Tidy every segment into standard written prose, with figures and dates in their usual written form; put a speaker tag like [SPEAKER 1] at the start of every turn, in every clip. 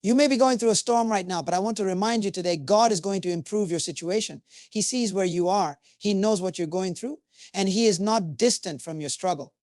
[SPEAKER 1] You may be going through a storm right now, but I want to remind you today, God is going to improve your situation. He sees where you are. He knows what you're going through, and He is not distant from your struggle.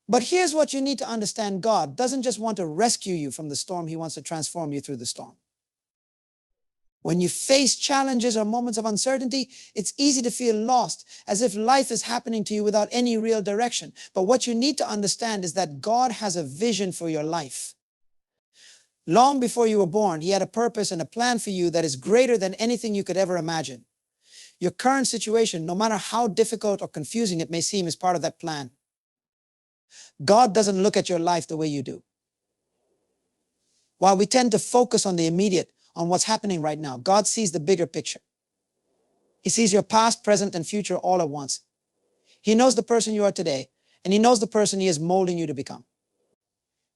[SPEAKER 1] But here's what you need to understand. God doesn't just want to rescue you from the storm. He wants to transform you through the storm. When you face challenges or moments of uncertainty, it's easy to feel lost, as if life is happening to you without any real direction. But what you need to understand is that God has a vision for your life. Long before you were born, He had a purpose and a plan for you that is greater than anything you could ever imagine. Your current situation, no matter how difficult or confusing it may seem, is part of that plan. God doesn't look at your life the way you do. While we tend to focus on the immediate, on what's happening right now, God sees the bigger picture. He sees your past, present, and future all at once. He knows the person you are today, and He knows the person He is molding you to become.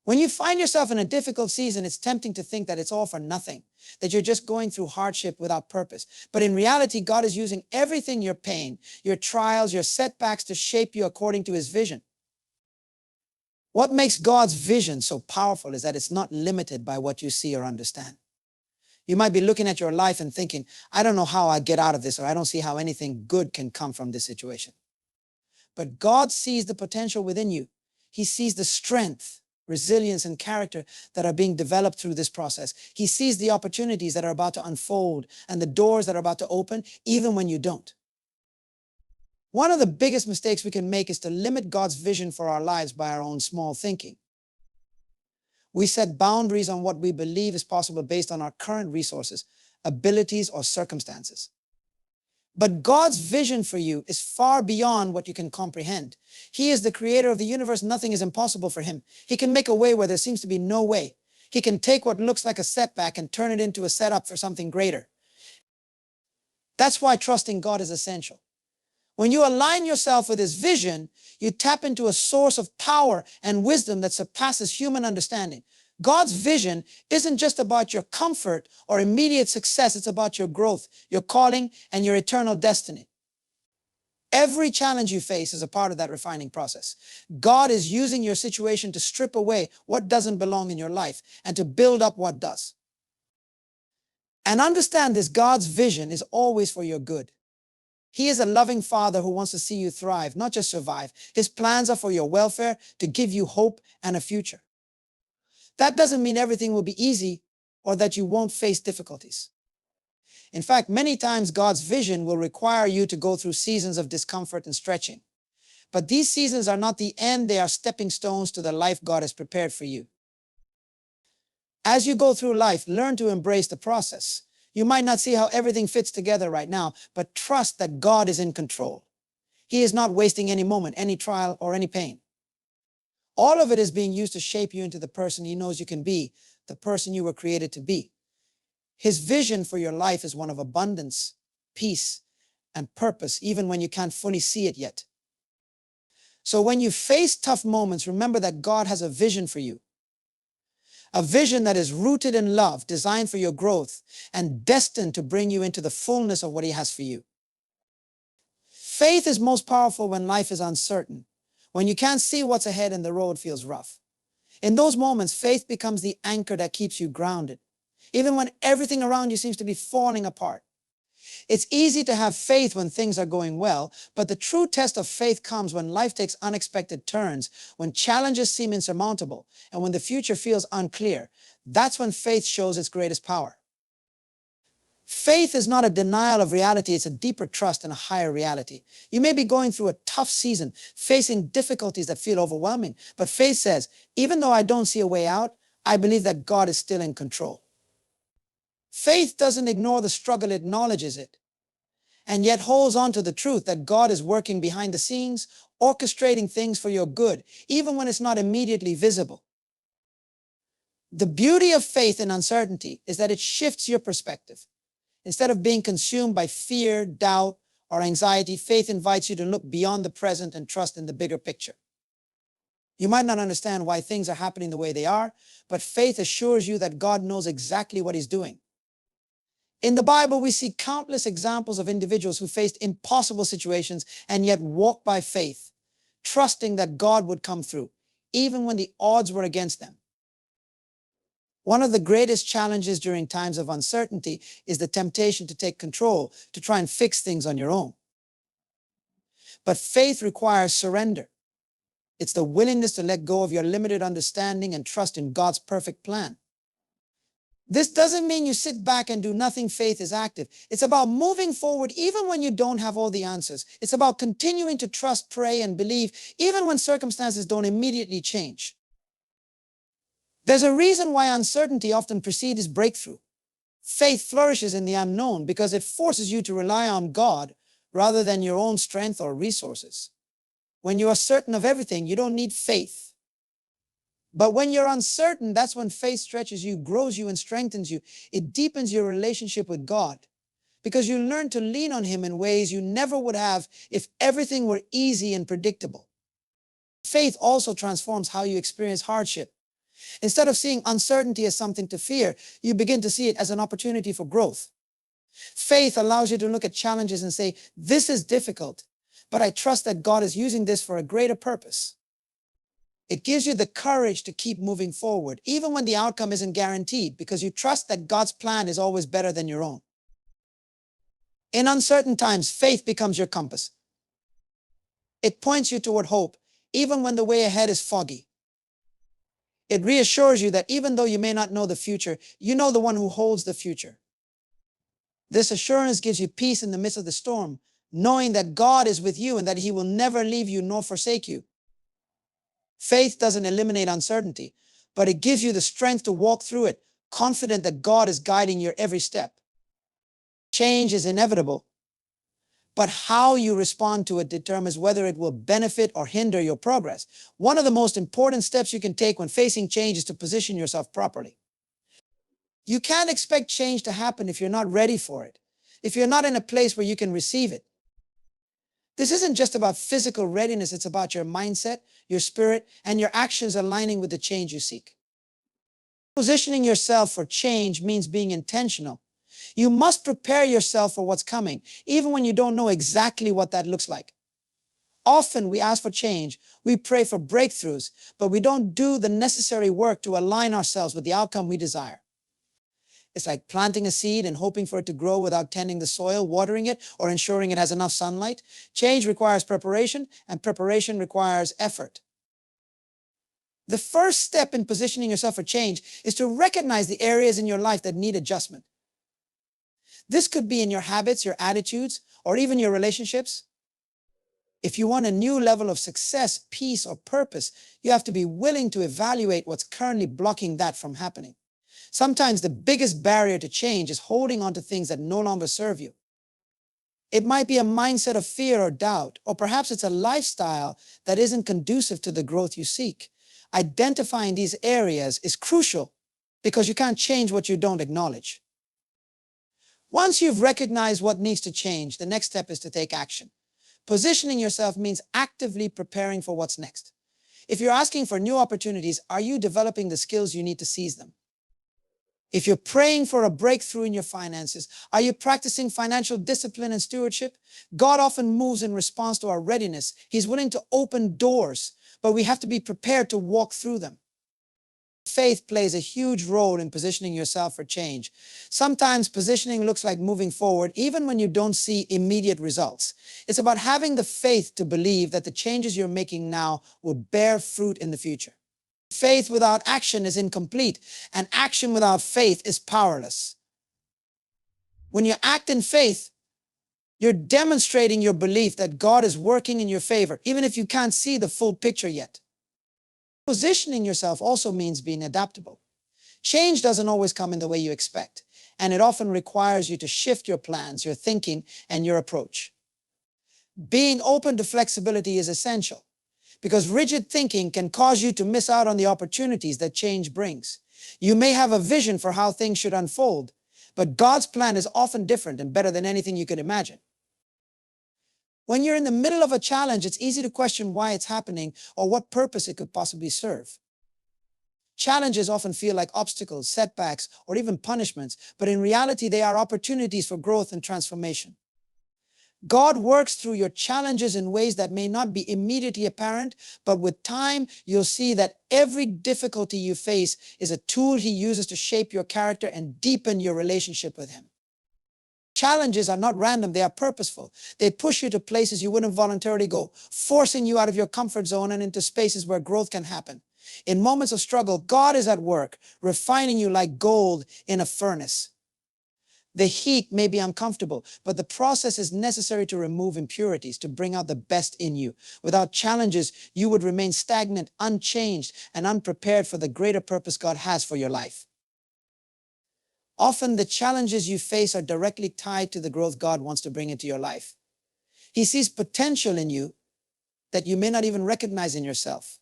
[SPEAKER 1] When you find yourself in a difficult season, it's tempting to think that it's all for nothing, that you're just going through hardship without purpose. But in reality, God is using everything, your pain, your trials, your setbacks, to shape you according to His vision. What makes God's vision so powerful is that it's not limited by what you see or understand. You might be looking at your life and thinking, I don't know how I get out of this, or I don't see how anything good can come from this situation. But God sees the potential within you. He sees the strength, resilience, and character that are being developed through this process. He sees the opportunities that are about to unfold and the doors that are about to open, even when you don't. One of the biggest mistakes we can make is to limit God's vision for our lives by our own small thinking. We set boundaries on what we believe is possible based on our current resources, abilities, or circumstances. But God's vision for you is far beyond what you can comprehend. He is the creator of the universe. Nothing is impossible for Him. He can make a way where there seems to be no way. He can take what looks like a setback and turn it into a setup for something greater. That's why trusting God is essential. When you align yourself with His vision, you tap into a source of power and wisdom that surpasses human understanding. God's vision isn't just about your comfort or immediate success. It's about your growth, your calling, and your eternal destiny. Every challenge you face is a part of that refining process. God is using your situation to strip away what doesn't belong in your life and to build up what does. And understand this, God's vision is always for your good. He is a loving Father who wants to see you thrive, not just survive. His plans are for your welfare, to give you hope and a future. That doesn't mean everything will be easy or that you won't face difficulties. In fact, many times God's vision will require you to go through seasons of discomfort and stretching. But these seasons are not the end. They are stepping stones to the life God has prepared for you. As you go through life, learn to embrace the process. You might not see how everything fits together right now, but trust that God is in control. He is not wasting any moment, any trial, or any pain. All of it is being used to shape you into the person He knows you can be, the person you were created to be. His vision for your life is one of abundance, peace, and purpose, even when you can't fully see it yet. So when you face tough moments, remember that God has a vision for you. A vision that is rooted in love, designed for your growth, and destined to bring you into the fullness of what He has for you. Faith is most powerful when life is uncertain, when you can't see what's ahead and the road feels rough. In those moments, faith becomes the anchor that keeps you grounded, even when everything around you seems to be falling apart. It's easy to have faith when things are going well, but the true test of faith comes when life takes unexpected turns, when challenges seem insurmountable, and when the future feels unclear. That's when faith shows its greatest power. Faith is not a denial of reality, it's a deeper trust in a higher reality. You may be going through a tough season, facing difficulties that feel overwhelming, but faith says, even though I don't see a way out, I believe that God is still in control. Faith doesn't ignore the struggle, it acknowledges it, and yet holds on to the truth that God is working behind the scenes, orchestrating things for your good, even when it's not immediately visible. The beauty of faith in uncertainty is that it shifts your perspective. Instead of being consumed by fear, doubt, or anxiety, faith invites you to look beyond the present and trust in the bigger picture. You might not understand why things are happening the way they are, but faith assures you that God knows exactly what He's doing. In the Bible, we see countless examples of individuals who faced impossible situations and yet walked by faith, trusting that God would come through, even when the odds were against them. One of the greatest challenges during times of uncertainty is the temptation to take control, to try and fix things on your own. But faith requires surrender. It's the willingness to let go of your limited understanding and trust in God's perfect plan. This doesn't mean you sit back and do nothing. Faith is active. It's about moving forward even when you don't have all the answers. It's about continuing to trust, pray, and believe even when circumstances don't immediately change. There's a reason why uncertainty often precedes breakthrough. Faith flourishes in the unknown because it forces you to rely on God rather than your own strength or resources. When you are certain of everything, you don't need faith. But when you're uncertain, that's when faith stretches you, grows you, and strengthens you. It deepens your relationship with God because you learn to lean on Him in ways you never would have if everything were easy and predictable. Faith also transforms how you experience hardship. Instead of seeing uncertainty as something to fear, you begin to see it as an opportunity for growth. Faith allows you to look at challenges and say, this is difficult, but I trust that God is using this for a greater purpose. It gives you the courage to keep moving forward, even when the outcome isn't guaranteed, because you trust that God's plan is always better than your own. In uncertain times, faith becomes your compass. It points you toward hope, even when the way ahead is foggy. It reassures you that even though you may not know the future, you know the one who holds the future. This assurance gives you peace in the midst of the storm, knowing that God is with you and that He will never leave you nor forsake you. Faith doesn't eliminate uncertainty, but it gives you the strength to walk through it, confident that God is guiding your every step. Change is inevitable, but how you respond to it determines whether it will benefit or hinder your progress. One of the most important steps you can take when facing change is to position yourself properly. You can't expect change to happen if you're not ready for it, if you're not in a place where you can receive it. This isn't just about physical readiness, it's about your mindset, your spirit, and your actions aligning with the change you seek. Positioning yourself for change means being intentional. You must prepare yourself for what's coming, even when you don't know exactly what that looks like. Often we ask for change, we pray for breakthroughs, but we don't do the necessary work to align ourselves with the outcome we desire. It's like planting a seed and hoping for it to grow without tending the soil, watering it, or ensuring it has enough sunlight. Change requires preparation, and preparation requires effort. The first step in positioning yourself for change is to recognize the areas in your life that need adjustment. This could be in your habits, your attitudes, or even your relationships. If you want a new level of success, peace, or purpose, you have to be willing to evaluate what's currently blocking that from happening. Sometimes the biggest barrier to change is holding on to things that no longer serve you. It might be a mindset of fear or doubt, or perhaps it's a lifestyle that isn't conducive to the growth you seek. Identifying these areas is crucial because you can't change what you don't acknowledge. Once you've recognized what needs to change, the next step is to take action. Positioning yourself means actively preparing for what's next. If you're asking for new opportunities, are you developing the skills you need to seize them? If you're praying for a breakthrough in your finances, are you practicing financial discipline and stewardship? God often moves in response to our readiness. He's willing to open doors, but we have to be prepared to walk through them. Faith plays a huge role in positioning yourself for change. Sometimes positioning looks like moving forward even when you don't see immediate results. It's about having the faith to believe that the changes you're making now will bear fruit in the future. Faith without action is incomplete, and action without faith is powerless. When you act in faith, you're demonstrating your belief that God is working in your favor, even if you can't see the full picture yet. Positioning yourself also means being adaptable. Change doesn't always come in the way you expect, and it often requires you to shift your plans, your thinking, and your approach. Being open to flexibility is essential, because rigid thinking can cause you to miss out on the opportunities that change brings. You may have a vision for how things should unfold, but God's plan is often different and better than anything you could imagine. When you're in the middle of a challenge, it's easy to question why it's happening or what purpose it could possibly serve. Challenges often feel like obstacles, setbacks, or even punishments, but in reality, they are opportunities for growth and transformation. God works through your challenges in ways that may not be immediately apparent, but with time, you'll see that every difficulty you face is a tool He uses to shape your character and deepen your relationship with Him. Challenges are not random, they are purposeful. They push you to places you wouldn't voluntarily go, forcing you out of your comfort zone and into spaces where growth can happen. In moments of struggle, God is at work, refining you like gold in a furnace. The heat may be uncomfortable, but the process is necessary to remove impurities, to bring out the best in you. Without challenges, you would remain stagnant, unchanged, and unprepared for the greater purpose God has for your life. Often the challenges you face are directly tied to the growth God wants to bring into your life. He sees potential in you that you may not even recognize in yourself.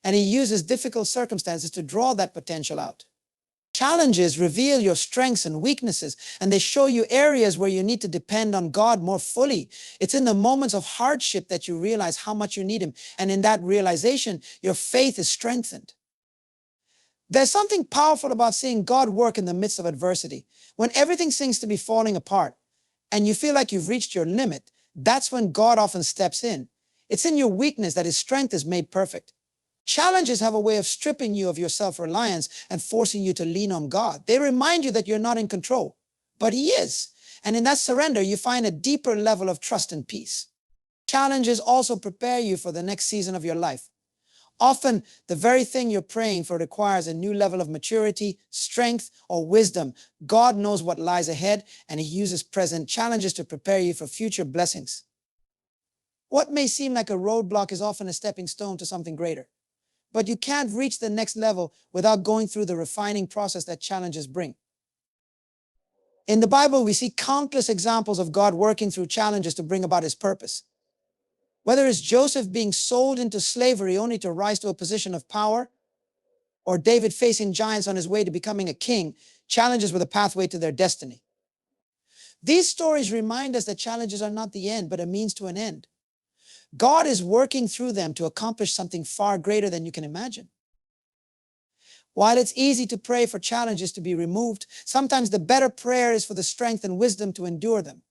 [SPEAKER 1] And He uses difficult circumstances to draw that potential out. Challenges reveal your strengths and weaknesses, and they show you areas where you need to depend on God more fully. It's in the moments of hardship that you realize how much you need Him, and in that realization, your faith is strengthened. There's something powerful about seeing God work in the midst of adversity. When everything seems to be falling apart, and you feel like you've reached your limit, that's when God often steps in. It's in your weakness that His strength is made perfect. Challenges have a way of stripping you of your self-reliance and forcing you to lean on God. They remind you that you're not in control, but He is. And in that surrender, you find a deeper level of trust and peace. Challenges also prepare you for the next season of your life. Often, the very thing you're praying for requires a new level of maturity, strength, or wisdom. God knows what lies ahead, and He uses present challenges to prepare you for future blessings. What may seem like a roadblock is often a stepping stone to something greater. But you can't reach the next level without going through the refining process that challenges bring. In the Bible, we see countless examples of God working through challenges to bring about His purpose. Whether it's Joseph being sold into slavery only to rise to a position of power, or David facing giants on his way to becoming a king, challenges were the pathway to their destiny. These stories remind us that challenges are not the end, but a means to an end. God is working through them to accomplish something far greater than you can imagine. While it's easy to pray for challenges to be removed, sometimes the better prayer is for the strength and wisdom to endure them.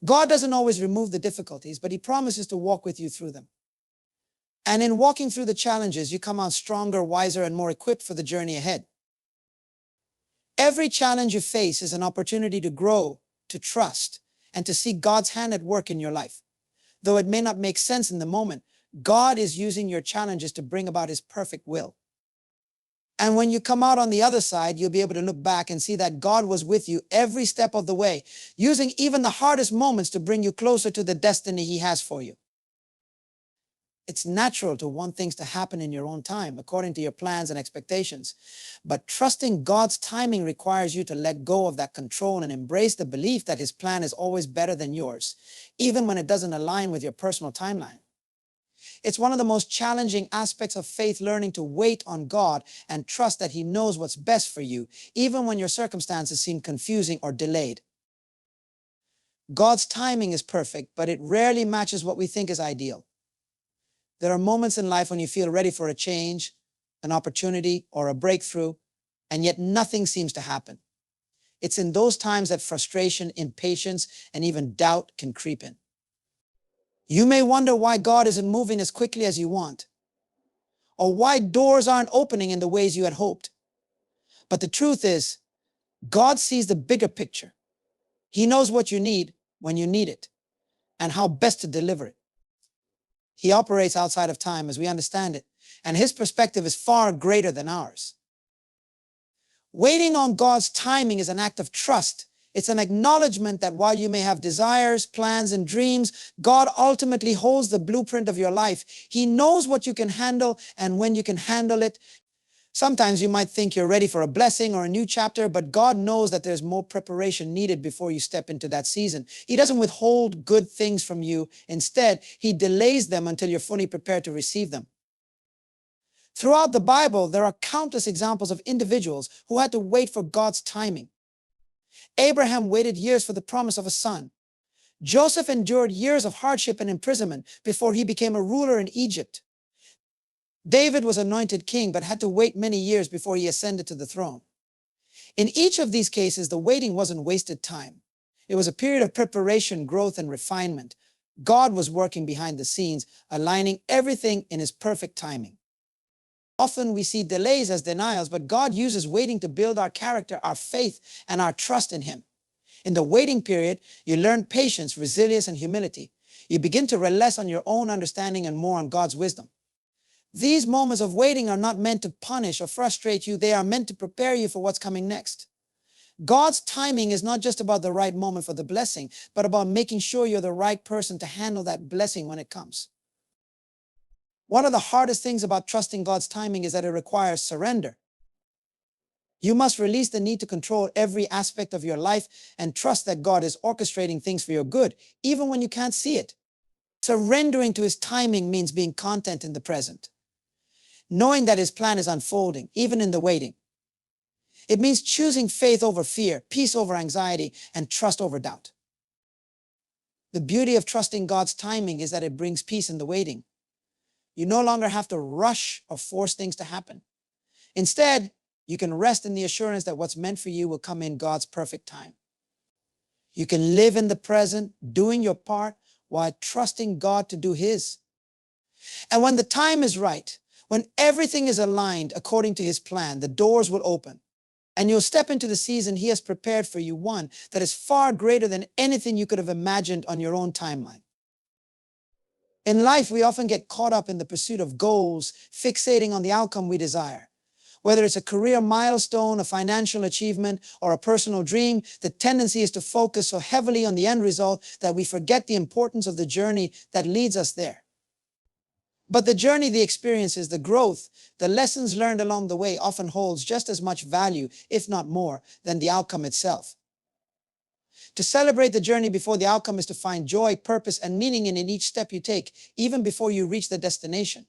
[SPEAKER 1] God doesn't always remove the difficulties, but He promises to walk with you through them. And in walking through the challenges, you come out stronger, wiser, and more equipped for the journey ahead. Every challenge you face is an opportunity to grow, to trust, and to see God's hand at work in your life. Though it may not make sense in the moment, God is using your challenges to bring about His perfect will. And when you come out on the other side, you'll be able to look back and see that God was with you every step of the way, using even the hardest moments to bring you closer to the destiny He has for you. It's natural to want things to happen in your own time, according to your plans and expectations. But trusting God's timing requires you to let go of that control and embrace the belief that His plan is always better than yours, even when it doesn't align with your personal timeline. It's one of the most challenging aspects of faith, learning to wait on God and trust that He knows what's best for you, even when your circumstances seem confusing or delayed. God's timing is perfect, but it rarely matches what we think is ideal. There are moments in life when you feel ready for a change, an opportunity, or a breakthrough, and yet nothing seems to happen. It's in those times that frustration, impatience, and even doubt can creep in. You may wonder why God isn't moving as quickly as you want, or why doors aren't opening in the ways you had hoped. But the truth is, God sees the bigger picture. He knows what you need when you need it, and how best to deliver it. He operates outside of time as we understand it, and His perspective is far greater than ours. Waiting on God's timing is an act of trust. It's an acknowledgement that while you may have desires, plans, and dreams, God ultimately holds the blueprint of your life. He knows what you can handle and when you can handle it. Sometimes you might think you're ready for a blessing or a new chapter, but God knows that there's more preparation needed before you step into that season. He doesn't withhold good things from you. Instead, He delays them until you're fully prepared to receive them. Throughout the Bible, there are countless examples of individuals who had to wait for God's timing. Abraham waited years for the promise of a son. Joseph endured years of hardship and imprisonment before he became a ruler in Egypt. David was anointed king, but had to wait many years before he ascended to the throne. In each of these cases, the waiting wasn't wasted time. It was a period of preparation, growth, and refinement. God was working behind the scenes, aligning everything in His perfect timing. Often we see delays as denials, but God uses waiting to build our character, our faith, and our trust in Him. In the waiting period, you learn patience, resilience, and humility. You begin to rely less on your own understanding and more on God's wisdom. These moments of waiting are not meant to punish or frustrate you. They are meant to prepare you for what's coming next. God's timing is not just about the right moment for the blessing, but about making sure you're the right person to handle that blessing when it comes. One of the hardest things about trusting God's timing is that it requires surrender. You must release the need to control every aspect of your life and trust that God is orchestrating things for your good, even when you can't see it. Surrendering to His timing means being content in the present, knowing that His plan is unfolding, even in the waiting. It means choosing faith over fear, peace over anxiety, and trust over doubt. The beauty of trusting God's timing is that it brings peace in the waiting. You no longer have to rush or force things to happen. Instead, you can rest in the assurance that what's meant for you will come in God's perfect time. You can live in the present, doing your part, while trusting God to do His. And when the time is right, when everything is aligned according to His plan, the doors will open, and you'll step into the season He has prepared for you, one that is far greater than anything you could have imagined on your own timeline. In life, we often get caught up in the pursuit of goals, fixating on the outcome we desire. Whether it's a career milestone, a financial achievement, or a personal dream, the tendency is to focus so heavily on the end result that we forget the importance of the journey that leads us there. But the journey, the experiences, the growth, the lessons learned along the way often holds just as much value, if not more, than the outcome itself. To celebrate the journey before the outcome is to find joy, purpose, and meaning in each step you take, even before you reach the destination.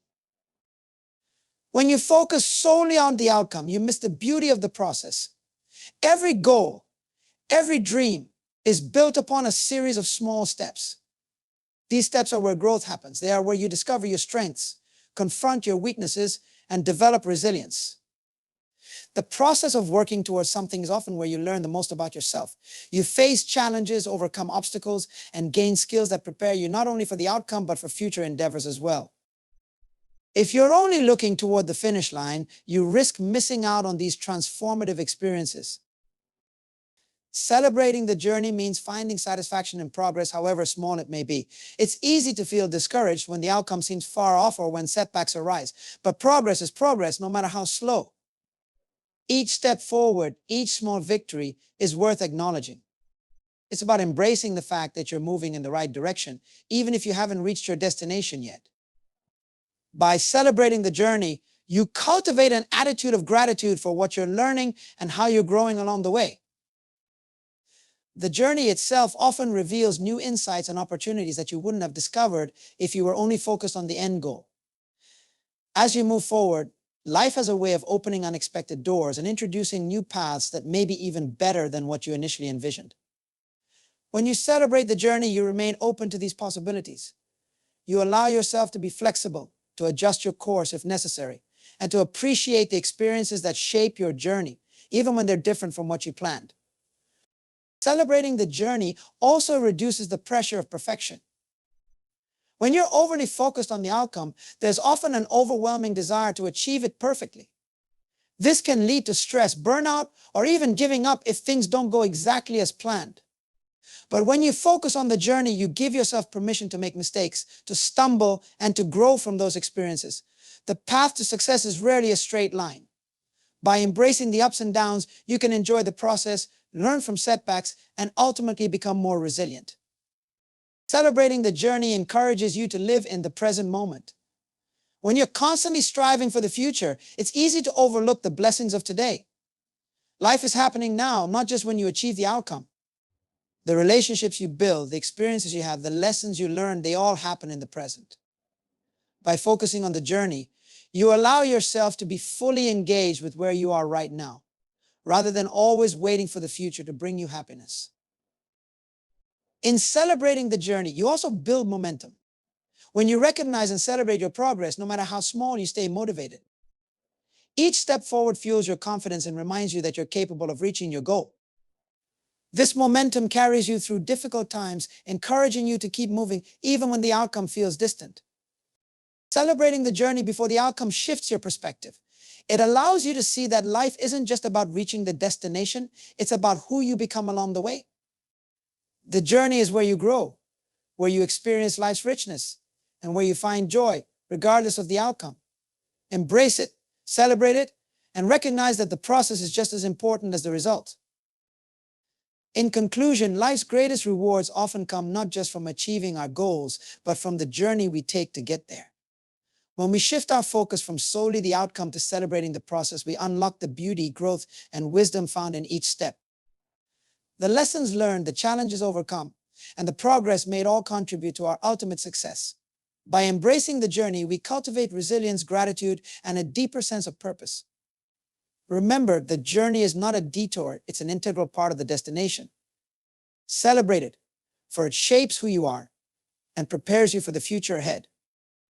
[SPEAKER 1] When you focus solely on the outcome, you miss the beauty of the process. Every goal, every dream is built upon a series of small steps. These steps are where growth happens. They are where you discover your strengths, confront your weaknesses, and develop resilience. The process of working towards something is often where you learn the most about yourself. You face challenges, overcome obstacles, and gain skills that prepare you not only for the outcome, but for future endeavors as well. If you're only looking toward the finish line, you risk missing out on these transformative experiences. Celebrating the journey means finding satisfaction in progress, however small it may be. It's easy to feel discouraged when the outcome seems far off or when setbacks arise. But progress is progress, no matter how slow. Each step forward, each small victory is worth acknowledging. It's about embracing the fact that you're moving in the right direction, even if you haven't reached your destination yet. By celebrating the journey, you cultivate an attitude of gratitude for what you're learning and how you're growing along the way. The journey itself often reveals new insights and opportunities that you wouldn't have discovered if you were only focused on the end goal. As you move forward, life has a way of opening unexpected doors and introducing new paths that may be even better than what you initially envisioned. When you celebrate the journey, you remain open to these possibilities. You allow yourself to be flexible, to adjust your course if necessary, and to appreciate the experiences that shape your journey, even when they're different from what you planned. Celebrating the journey also reduces the pressure of perfection. When you're overly focused on the outcome, there's often an overwhelming desire to achieve it perfectly. This can lead to stress, burnout, or even giving up if things don't go exactly as planned. But when you focus on the journey, you give yourself permission to make mistakes, to stumble, and to grow from those experiences. The path to success is rarely a straight line. By embracing the ups and downs, you can enjoy the process, learn from setbacks, and ultimately become more resilient. Celebrating the journey encourages you to live in the present moment. When you're constantly striving for the future, it's easy to overlook the blessings of today. Life is happening now, not just when you achieve the outcome. The relationships you build, the experiences you have, the lessons you learn, they all happen in the present. By focusing on the journey, you allow yourself to be fully engaged with where you are right now, rather than always waiting for the future to bring you happiness. In celebrating the journey, you also build momentum. When you recognize and celebrate your progress, no matter how small, you stay motivated. Each step forward fuels your confidence and reminds you that you're capable of reaching your goal. This momentum carries you through difficult times, encouraging you to keep moving even when the outcome feels distant. Celebrating the journey before the outcome shifts your perspective. It allows you to see that life isn't just about reaching the destination, it's about who you become along the way. The journey is where you grow, where you experience life's richness, and where you find joy, regardless of the outcome. Embrace it, celebrate it, and recognize that the process is just as important as the result. In conclusion, life's greatest rewards often come not just from achieving our goals, but from the journey we take to get there. When we shift our focus from solely the outcome to celebrating the process, we unlock the beauty, growth, and wisdom found in each step. The lessons learned, the challenges overcome, and the progress made all contribute to our ultimate success. By embracing the journey, we cultivate resilience, gratitude, and a deeper sense of purpose. Remember, the journey is not a detour, it's an integral part of the destination. Celebrate it, for it shapes who you are and prepares you for the future ahead.